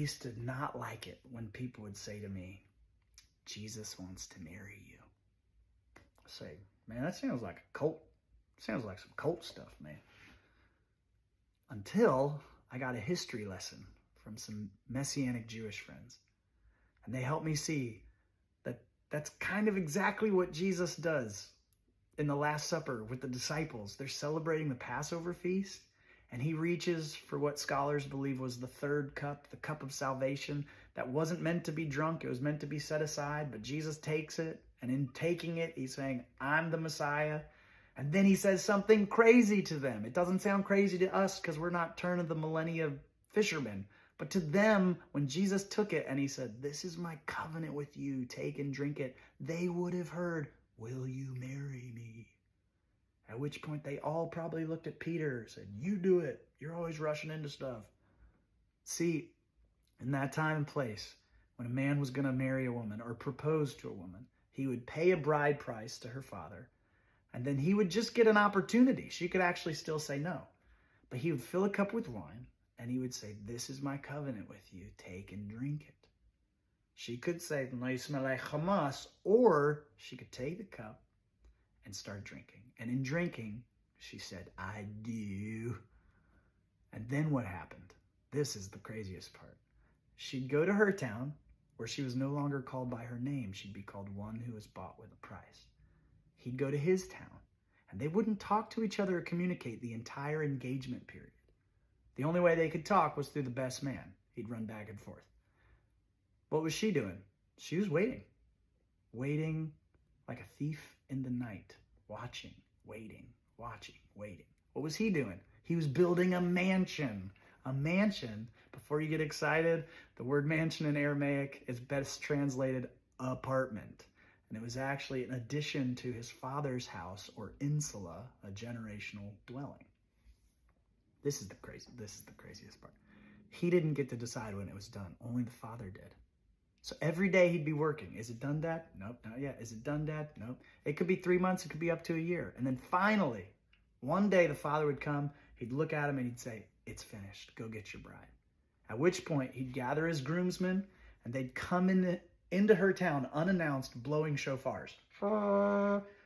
used to not like it when people would say to me, Jesus wants to marry you. I say, man, that sounds like a cult. Sounds like some cult stuff, man. Until I got a history lesson from some Messianic Jewish friends. And they helped me see that that's kind of exactly what Jesus does in the Last Supper with the disciples. They're celebrating the Passover feast, and he reaches for what scholars believe was the third cup, the cup of salvation, that wasn't meant to be drunk. It was meant to be set aside, but Jesus takes it, and in taking it, he's saying, I'm the Messiah. And then he says something crazy to them. It doesn't sound crazy to us because we're not turn of the millennia fishermen. But to them, when Jesus took it and he said, this is my covenant with you, take and drink it, they would have heard, will you marry me? At which point they all probably looked at Peter and said, you do it. You're always rushing into stuff. See, in that time and place, when a man was going to marry a woman or propose to a woman, he would pay a bride price to her father, and then he would just get an opportunity. She could actually still say no. But he would fill a cup with wine, and he would say, this is my covenant with you. Take and drink it. She could say, no yismalei Hamas, or she could take the cup and start drinking. And in drinking, she said, I do. And then what happened? This is the craziest part. She'd go to her town, where she was no longer called by her name. She'd be called one who was bought with a price. He'd go to his town, and they wouldn't talk to each other or communicate the entire engagement period. The only way they could talk was through the best man. He'd run back and forth. What was she doing? She was waiting. Waiting like a thief in the night. Watching, waiting, watching, waiting. What was he doing? He was building a mansion. A mansion, before you get excited, the word mansion in Aramaic is best translated apartment. And it was actually an addition to his father's house, or insula, a generational dwelling. This is the craziest part. He didn't get to decide when it was done. Only the father did. So every day he'd be working. Is it done, Dad? Nope, not yet. Is it done, Dad? Nope. It could be 3 months. It could be up to a year. And then finally, one day the father would come. He'd look at him and he'd say, it's finished. Go get your bride. At which point he'd gather his groomsmen and they'd come into her town unannounced, blowing shofars.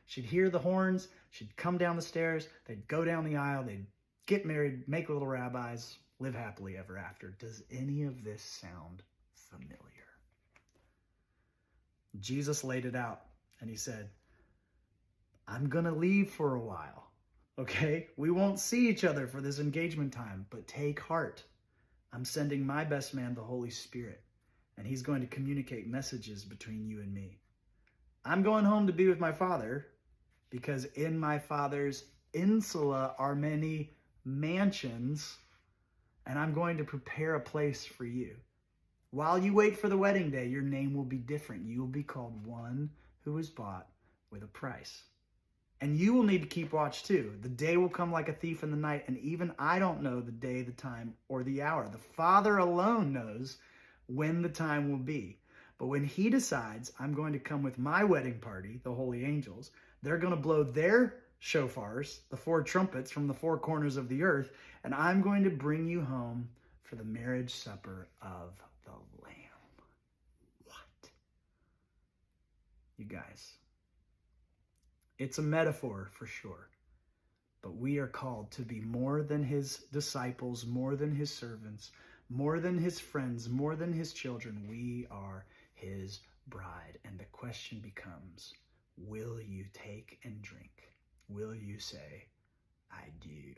She'd hear the horns. She'd come down the stairs. They'd go down the aisle. They'd get married, make little rabbis, live happily ever after. Does any of this sound familiar? Jesus laid it out and he said, I'm going to leave for a while. Okay? We won't see each other for this engagement time, but take heart. I'm sending my best man, the Holy Spirit, and he's going to communicate messages between you and me. I'm going home to be with my Father because in my Father's insula are many mansions, and I'm going to prepare a place for you. While you wait for the wedding day, your name will be different. You will be called one who was bought with a price. And you will need to keep watch too. The day will come like a thief in the night, and even I don't know the day, the time, or the hour. The Father alone knows when the time will be. But when he decides, I'm going to come with my wedding party, the holy angels, they're going to blow their shofars, the 4 trumpets from the 4 corners of the earth, and I'm going to bring you home for the marriage supper of the Lamb. What? You guys, it's a metaphor for sure, but we are called to be more than his disciples, more than his servants, more than his friends, more than his children. We are his bride. And the question becomes, will you take and drink? Will you say, I do?